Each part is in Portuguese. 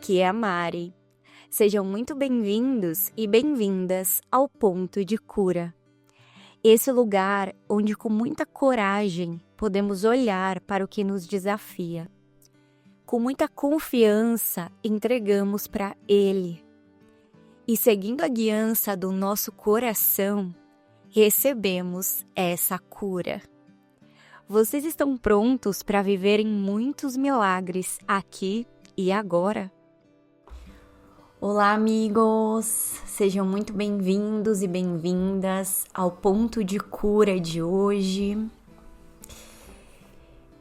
aqui é a Mari. Sejam muito bem-vindos e bem-vindas ao Ponto de Cura. Esse lugar onde com muita coragem podemos olhar para o que nos desafia. Com muita confiança entregamos para Ele. E seguindo a guiança do nosso coração, recebemos essa cura. Vocês estão prontos para viverem muitos milagres aqui e agora? Olá, amigos! Sejam muito bem-vindos e bem-vindas ao Ponto de Cura de hoje.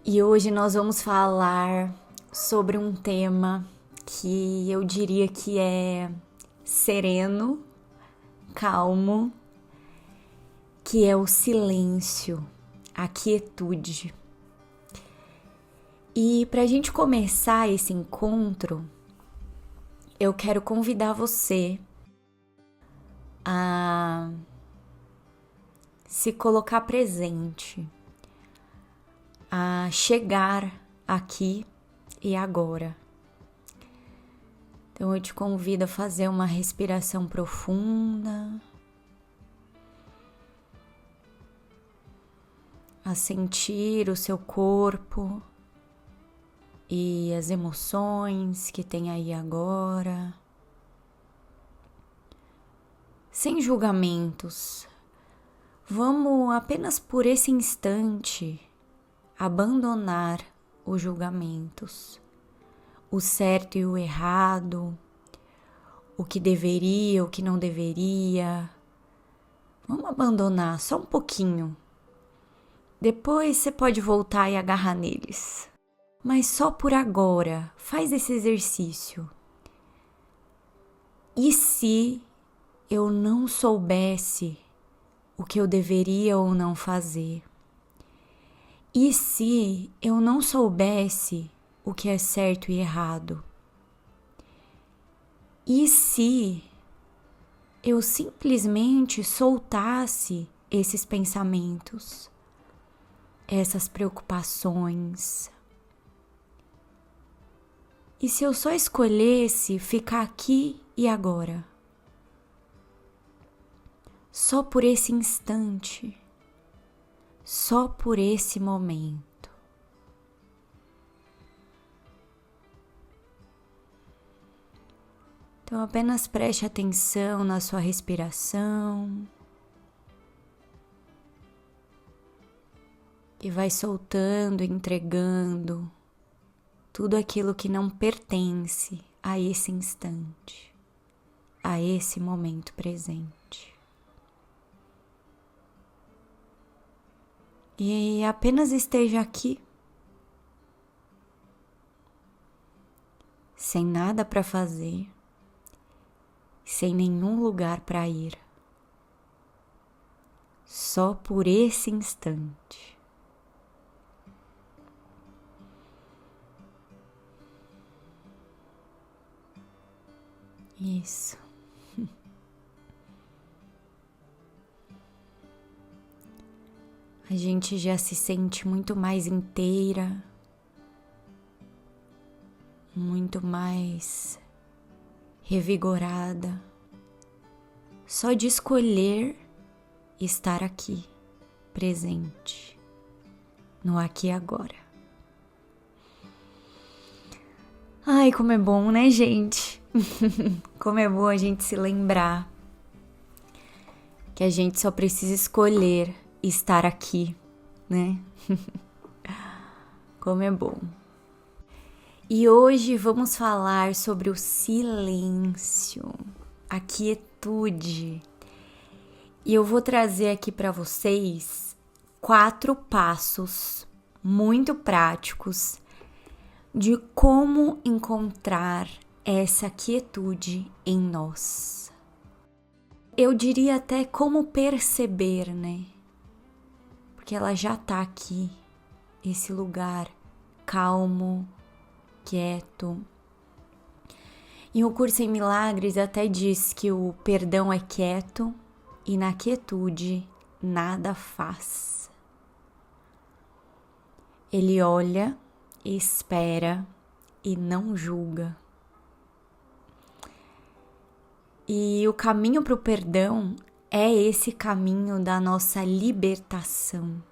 E hoje nós vamos falar sobre um tema que eu diria que é sereno, calmo, que é o silêncio, a quietude. E para a gente começar esse encontro, eu quero convidar você a se colocar presente, a chegar aqui e agora. Então eu te convido a fazer uma respiração profunda, a sentir o seu corpo e as emoções que tem aí agora, sem julgamentos. Vamos apenas por esse instante abandonar os julgamentos, o certo e o errado, o que deveria, o que não deveria. Vamos abandonar só um pouquinho. Depois você pode voltar e agarrar neles. Mas só por agora, faz esse exercício. E se eu não soubesse o que eu deveria ou não fazer? E se eu não soubesse o que é certo e errado? E se eu simplesmente soltasse esses pensamentos, essas preocupações? E se eu só escolhesse ficar aqui e agora? Só por esse instante, só por esse momento. Então apenas preste atenção na sua respiração e vai soltando, entregando tudo aquilo que não pertence a esse instante, a esse momento presente. E apenas esteja aqui, sem nada para fazer, sem nenhum lugar para ir, só por esse instante. Isso. A gente já se sente muito mais inteira, muito mais revigorada, só de escolher estar aqui, presente, no aqui e agora. Ai, como é bom, né, gente? Como é bom a gente se lembrar que a gente só precisa escolher estar aqui, né? Como é bom. E hoje vamos falar sobre o silêncio, a quietude. E eu vou trazer aqui para vocês 4 passos muito práticos de como encontrar essa quietude em nós. Eu diria até como perceber, né? Porque ela já tá aqui, esse lugar calmo, quieto. E o Curso em Milagres até diz que o perdão é quieto e na quietude nada faz. Ele olha, espera e não julga. E o caminho para o perdão é esse caminho da nossa libertação.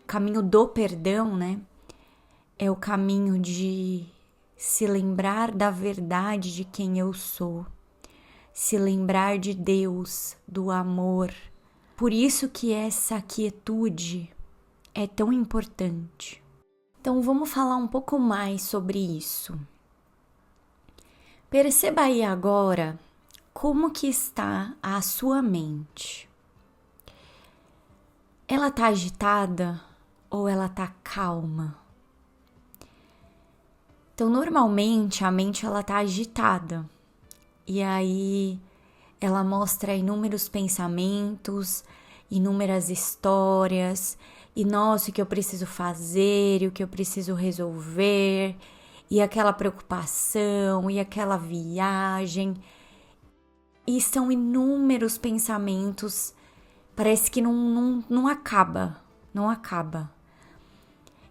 O caminho do perdão, né? É o caminho de se lembrar da verdade de quem eu sou. Se lembrar de Deus, do amor. Por isso que essa quietude é tão importante. Então vamos falar um pouco mais sobre isso. Perceba aí agora como que está a sua mente. Ela está agitada ou ela está calma? Então normalmente a mente ela está agitada e aí ela mostra inúmeros pensamentos, inúmeras histórias, e nossa, o que eu preciso fazer, o que eu preciso resolver, e aquela preocupação, e aquela viagem. E são inúmeros pensamentos, parece que não acaba, não acaba.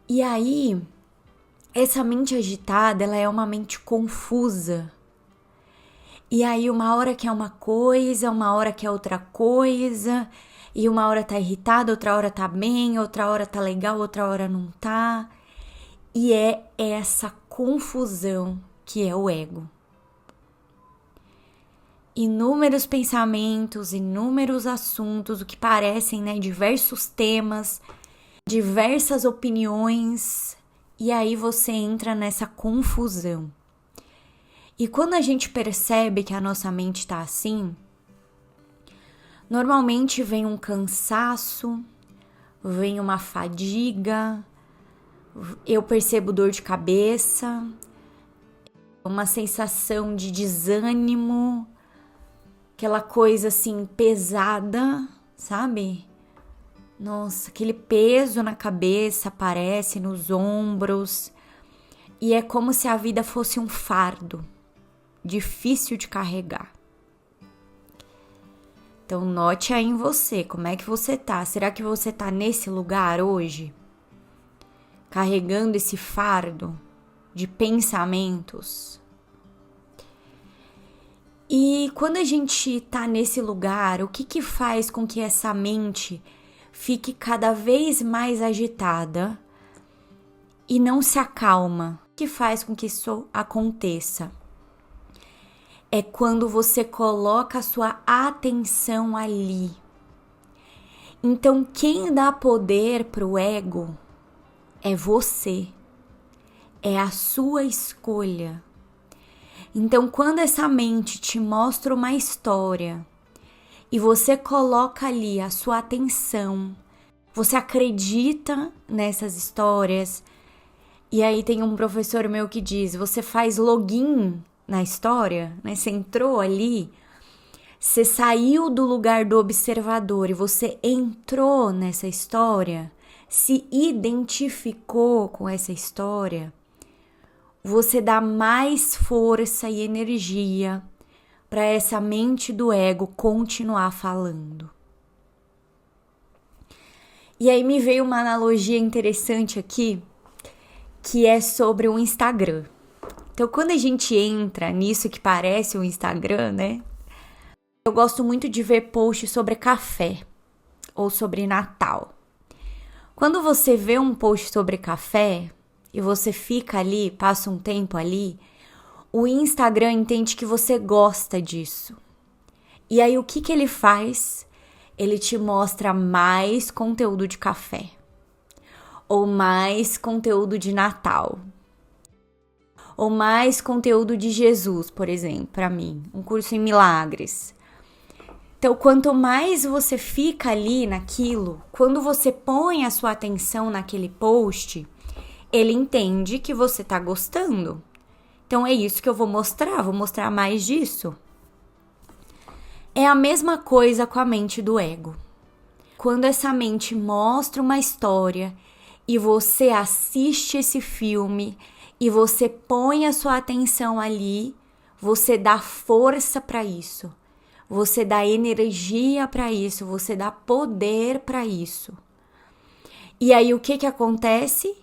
E aí, essa mente agitada, ela é uma mente confusa. E aí uma hora que é uma coisa, uma hora que é outra coisa, e uma hora tá irritada, outra hora tá bem, outra hora tá legal, outra hora não tá. E é essa confusão que é o ego. Inúmeros pensamentos, inúmeros assuntos, o que parecem, né, diversos temas, diversas opiniões, e aí você entra nessa confusão. E quando a gente percebe que a nossa mente está assim, normalmente vem um cansaço, vem uma fadiga, eu percebo dor de cabeça, uma sensação de desânimo, aquela coisa assim pesada, sabe? Nossa, aquele peso na cabeça aparece nos ombros e é como se a vida fosse um fardo. Difícil de carregar. Então note aí em você, como é que você tá? Será que você tá nesse lugar hoje? Carregando esse fardo de pensamentos? E quando a gente tá nesse lugar, o que faz com que essa mente fique cada vez mais agitada e não se acalma? O que faz com que isso aconteça? É quando você coloca a sua atenção ali. Então, quem dá poder pro ego é você. É a sua escolha. Então, quando essa mente te mostra uma história e você coloca ali a sua atenção, você acredita nessas histórias, e aí tem um professor meu que diz, você faz login na história, né? Você entrou ali, você saiu do lugar do observador e você entrou nessa história, se identificou com essa história, você dá mais força e energia para essa mente do ego continuar falando. E aí me veio uma analogia interessante aqui, que é sobre o Instagram. Então, quando a gente entra nisso que parece um Instagram, né? Eu gosto muito de ver posts sobre café ou sobre Natal. Quando você vê um post sobre café e você fica ali, passa um tempo ali, o Instagram entende que você gosta disso. E aí, o que ele faz? Ele te mostra mais conteúdo de café ou mais conteúdo de Natal. Ou mais conteúdo de Jesus, por exemplo, para mim, um curso em milagres. Então, quanto mais você fica ali naquilo, quando você põe a sua atenção naquele post, ele entende que você tá gostando. Então, é isso que eu vou mostrar mais disso. É a mesma coisa com a mente do ego. Quando essa mente mostra uma história e você assiste esse filme e você põe a sua atenção ali, você dá força para isso, você dá energia para isso, você dá poder para isso. E aí o que acontece?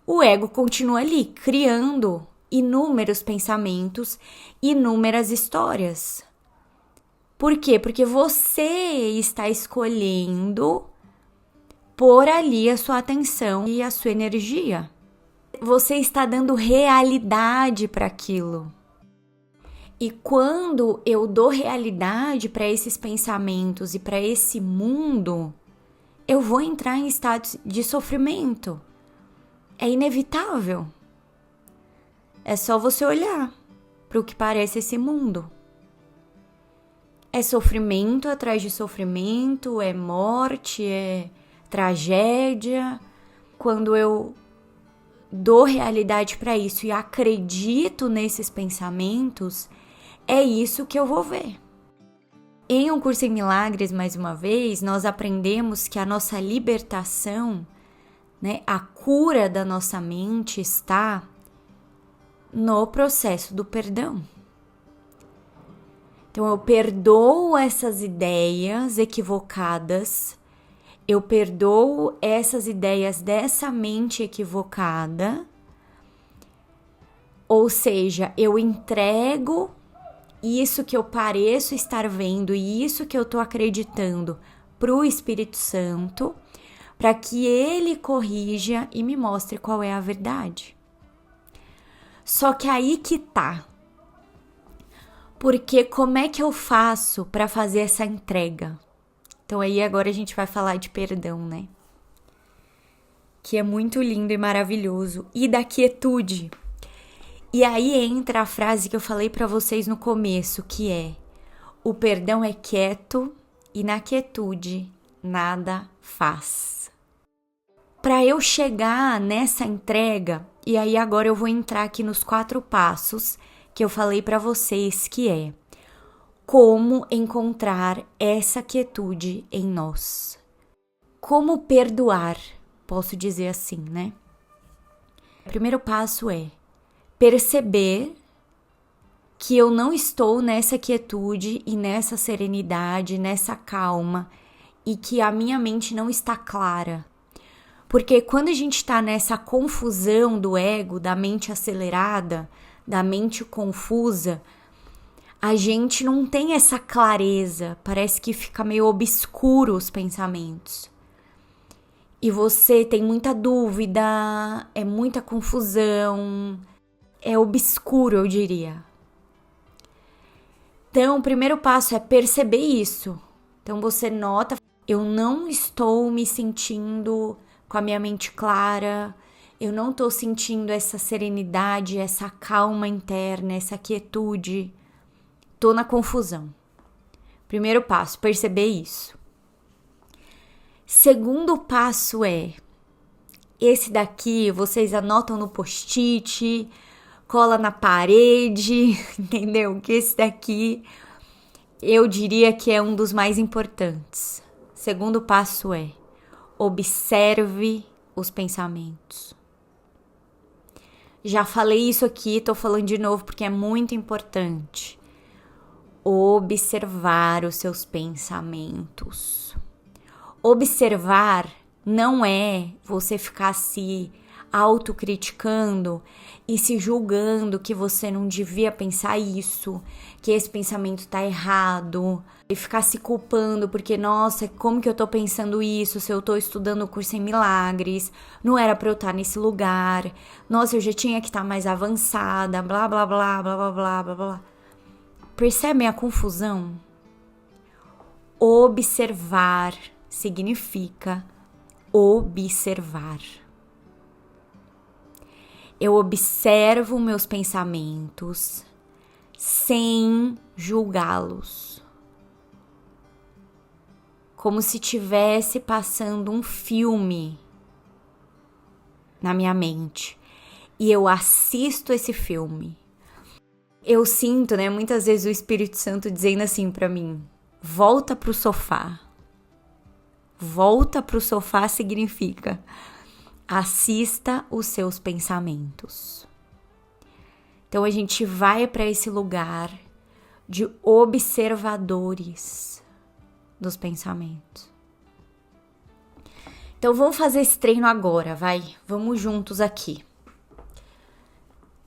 O ego continua ali, criando inúmeros pensamentos, inúmeras histórias. Por quê? Porque você está escolhendo pôr ali a sua atenção e a sua energia. Você está dando realidade para aquilo. E quando eu dou realidade para esses pensamentos e para esse mundo, eu vou entrar em estados de sofrimento. É inevitável. É só você olhar para o que parece esse mundo. É sofrimento atrás de sofrimento, é morte, é tragédia. Quando eu dou realidade para isso e acredito nesses pensamentos, é isso que eu vou ver. Em Um Curso em Milagres, mais uma vez, nós aprendemos que a nossa libertação, a cura da nossa mente está no processo do perdão. Então, eu perdoo essas ideias equivocadas, eu perdoo essas ideias dessa mente equivocada, ou seja, eu entrego isso que eu pareço estar vendo e isso que eu estou acreditando para o Espírito Santo, para que ele corrija e me mostre qual é a verdade. Só que aí que tá. Porque como é que eu faço para fazer essa entrega? Então aí agora a gente vai falar de perdão, né? Que é muito lindo e maravilhoso. E da quietude. E aí entra a frase que eu falei para vocês no começo, que é: o perdão é quieto e na quietude nada faz. Para eu chegar nessa entrega, e aí agora eu vou entrar aqui nos 4 passos que eu falei para vocês, que é como encontrar essa quietude em nós. Como perdoar, posso dizer assim, né? O primeiro passo é perceber que eu não estou nessa quietude e nessa serenidade, nessa calma, e que a minha mente não está clara. Porque quando a gente está nessa confusão do ego, da mente acelerada, da mente confusa, a gente não tem essa clareza, parece que fica meio obscuro os pensamentos. E você tem muita dúvida, é muita confusão, é obscuro, eu diria. Então, o primeiro passo é perceber isso. Então, você nota, eu não estou me sentindo com a minha mente clara, eu não estou sentindo essa serenidade, essa calma interna, essa quietude. Estou na confusão. Primeiro passo, perceber isso. Segundo passo é, esse daqui vocês anotam no post-it, cola na parede, entendeu? Que esse daqui eu diria que é um dos mais importantes. Segundo passo é, observe os pensamentos. Já falei isso aqui, tô falando de novo porque é muito importante. Observar os seus pensamentos. Observar não é você ficar se autocriticando e se julgando que você não devia pensar isso, que esse pensamento tá errado, e ficar se culpando porque, nossa, como que eu tô pensando isso se eu tô estudando o curso em milagres, não era pra eu estar nesse lugar, nossa, eu já tinha que estar mais avançada, blá, blá, blá, blá, blá, blá, blá, blá. Percebem a confusão? Observar significa observar. Eu observo meus pensamentos sem julgá-los. Como se estivesse passando um filme na minha mente. E eu assisto esse filme. Eu sinto, muitas vezes o Espírito Santo dizendo assim pra mim: volta pro sofá. Volta pro sofá significa assista os seus pensamentos. Então a gente vai para esse lugar de observadores dos pensamentos. Então vamos fazer esse treino agora, vai? Vamos juntos aqui.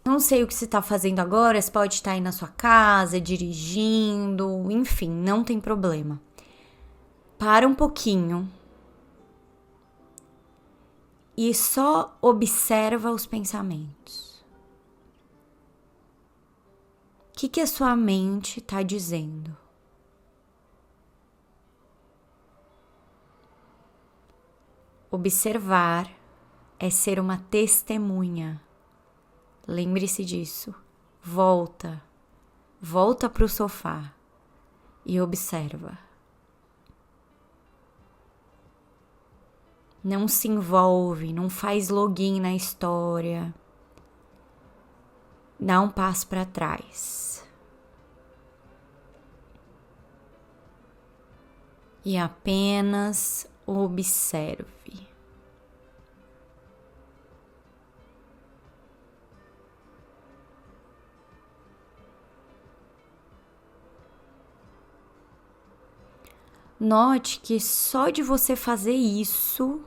Não sei o que você está fazendo agora, você pode estar aí na sua casa, dirigindo, enfim, não tem problema. Para um pouquinho e só observa os pensamentos. O que a sua mente está dizendo? Observar é ser uma testemunha. Lembre-se disso. Volta para o sofá e observa. Não se envolve, não faz login na história. Dá um passo para trás. E apenas observe. Note que só de você fazer isso,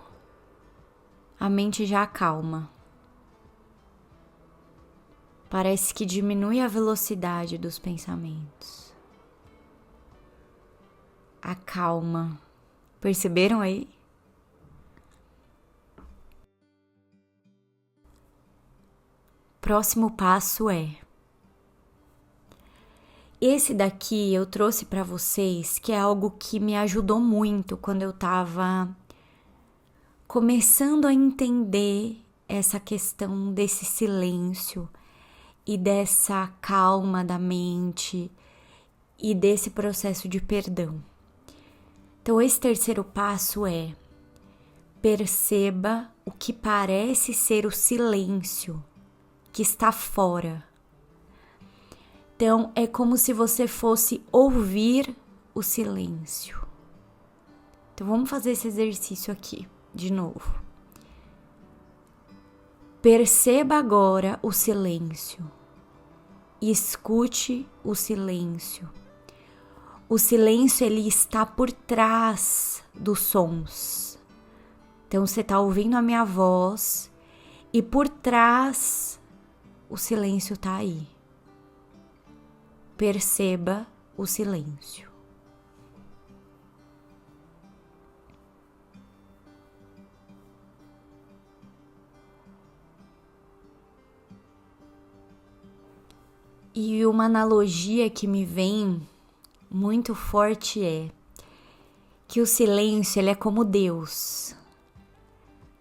a mente já acalma. Parece que diminui a velocidade dos pensamentos. Acalma. Perceberam aí? Próximo passo é: esse daqui eu trouxe para vocês, que é algo que me ajudou muito quando eu estava começando a entender essa questão desse silêncio e dessa calma da mente e desse processo de perdão. Então, esse terceiro passo é: perceba o que parece ser o silêncio que está fora. Então, é como se você fosse ouvir o silêncio. Então, vamos fazer esse exercício aqui, de novo. Perceba agora o silêncio. Escute o silêncio. O silêncio, ele está por trás dos sons. Então, você está ouvindo a minha voz e por trás o silêncio está aí. Perceba o silêncio. E uma analogia que me vem muito forte é que o silêncio, ele é como Deus.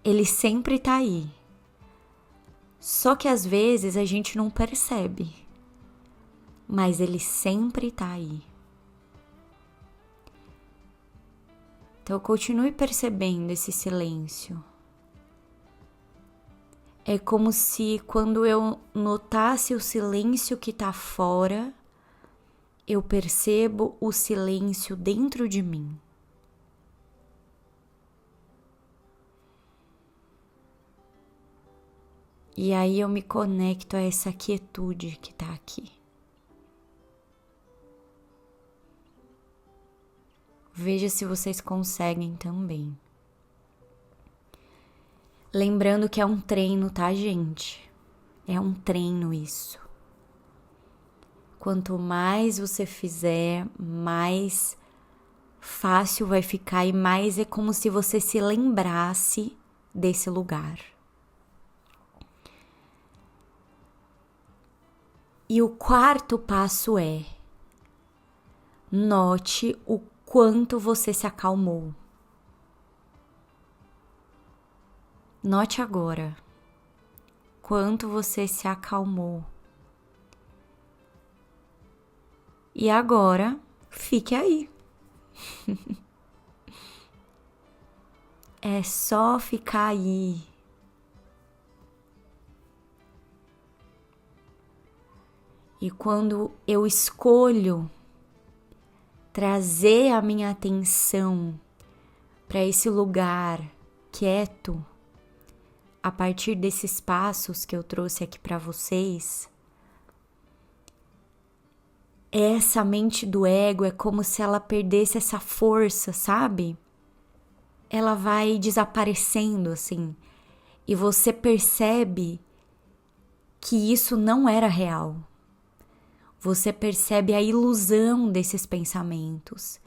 Ele sempre está aí. Só que às vezes a gente não percebe. Mas ele sempre está aí. Então continue percebendo esse silêncio. É como se quando eu notasse o silêncio que está fora, eu percebo o silêncio dentro de mim. E aí eu me conecto a essa quietude que está aqui. Veja se vocês conseguem também. Lembrando que é um treino, tá, gente? É um treino isso. Quanto mais você fizer, mais fácil vai ficar e mais é como se você se lembrasse desse lugar. E o quarto passo é: note o quanto você se acalmou. Note agora quanto você se acalmou. E agora, fique aí. É só ficar aí. E quando eu escolho trazer a minha atenção para esse lugar quieto, a partir desses passos que eu trouxe aqui para vocês, essa mente do ego é como se ela perdesse essa força, sabe? Ela vai desaparecendo assim, e você percebe que isso não era real. Você percebe a ilusão desses pensamentos,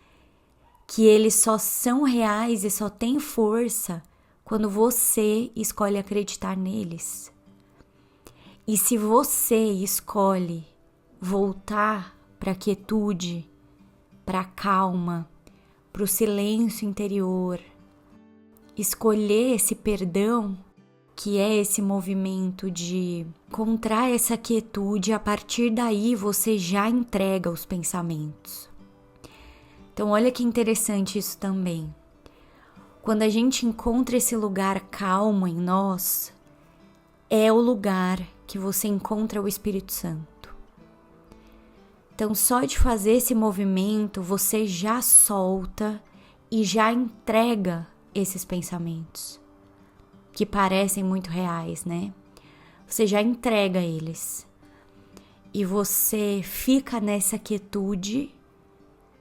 que eles só são reais e só têm força quando você escolhe acreditar neles. E se você escolhe voltar para a quietude, para a calma, para o silêncio interior, escolher esse perdão, que é esse movimento de encontrar essa quietude, a partir daí você já entrega os pensamentos. Então olha que interessante isso também. Quando a gente encontra esse lugar calmo em nós, é o lugar que você encontra o Espírito Santo. Então só de fazer esse movimento, você já solta e já entrega esses pensamentos, que parecem muito reais, né? Você já entrega eles. E você fica nessa quietude,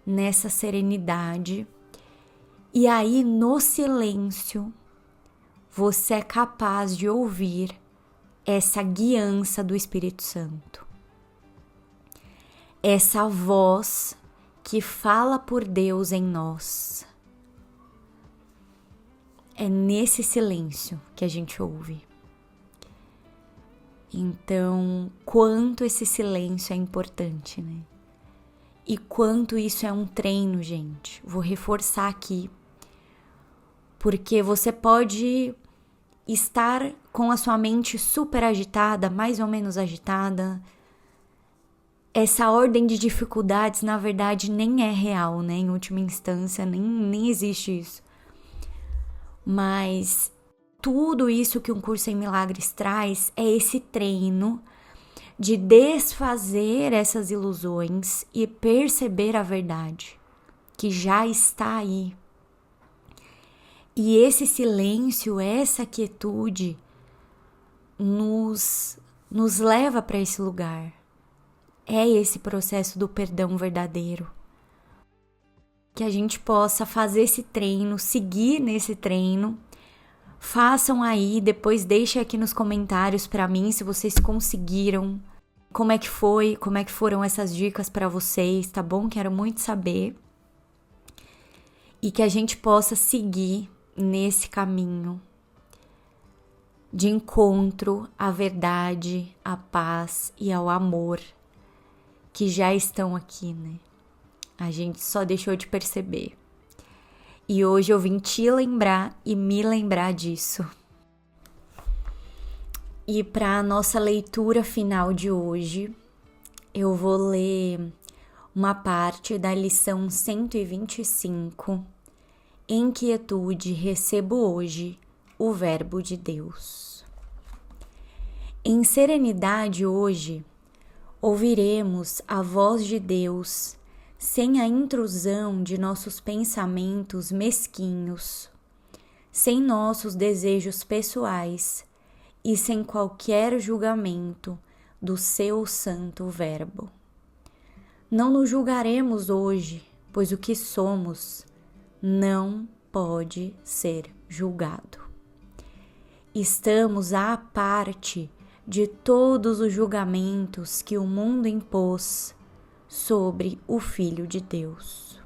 nessa serenidade. E aí, no silêncio, você é capaz de ouvir essa guiança do Espírito Santo. Essa voz que fala por Deus em nós. É nesse silêncio que a gente ouve. Então, quanto esse silêncio é importante, né? E quanto isso é um treino, gente. Vou reforçar aqui. Porque você pode estar com a sua mente super agitada, mais ou menos agitada. Essa ordem de dificuldades, na verdade, nem é real, né? Em última instância, nem existe isso. Mas tudo isso que um curso em milagres traz é esse treino de desfazer essas ilusões e perceber a verdade que já está aí. E esse silêncio, essa quietude nos leva para esse lugar. É esse processo do perdão verdadeiro. Que a gente possa fazer esse treino, seguir nesse treino. Façam aí, depois deixem aqui nos comentários para mim se vocês conseguiram, como é que foi, como é que foram essas dicas para vocês, tá bom? Quero muito saber. E que a gente possa seguir nesse caminho de encontro à verdade, à paz e ao amor que já estão aqui, né? A gente só deixou de perceber. E hoje eu vim te lembrar e me lembrar disso. E para a nossa leitura final de hoje, eu vou ler uma parte da lição 125. Em quietude recebo hoje o Verbo de Deus. Em serenidade hoje, ouviremos a voz de Deus sem a intrusão de nossos pensamentos mesquinhos, sem nossos desejos pessoais e sem qualquer julgamento do seu santo verbo. Não nos julgaremos hoje, pois o que somos não pode ser julgado. Estamos à parte de todos os julgamentos que o mundo impôs sobre o Filho de Deus.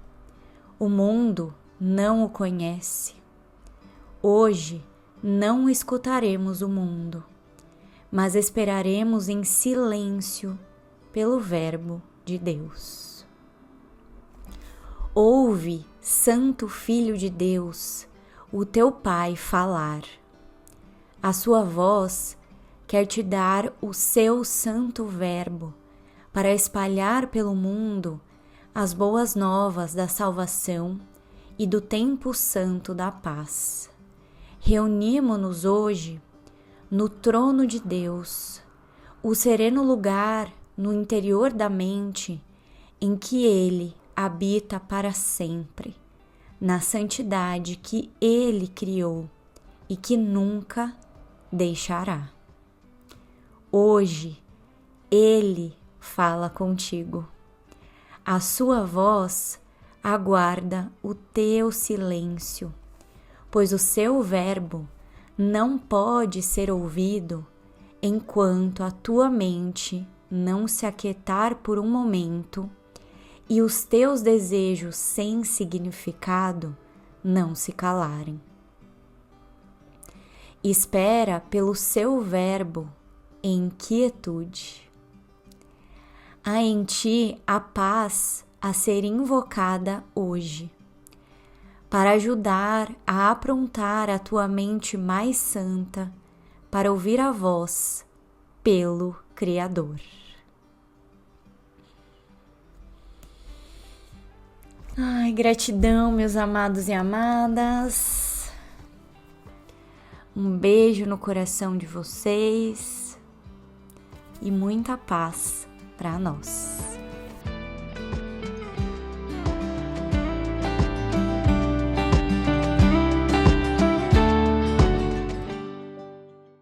O mundo não o conhece. Hoje não escutaremos o mundo, mas esperaremos em silêncio pelo Verbo de Deus. Ouve, Santo Filho de Deus, o teu Pai falar. A sua voz quer te dar o seu santo verbo para espalhar pelo mundo as boas novas da salvação e do tempo santo da paz. Reunimo-nos hoje no trono de Deus, o sereno lugar no interior da mente em que Ele habita para sempre, na santidade que Ele criou e que nunca deixará. Hoje, Ele fala contigo. A sua voz aguarda o teu silêncio, pois o seu verbo não pode ser ouvido enquanto a tua mente não se aquietar por um momento e os teus desejos sem significado não se calarem. Espera pelo seu verbo em quietude. Há em ti a paz a ser invocada hoje, para ajudar a aprontar a tua mente mais santa para ouvir a voz pelo Criador. Ai, gratidão, meus amados e amadas. Um beijo no coração de vocês e muita paz para nós.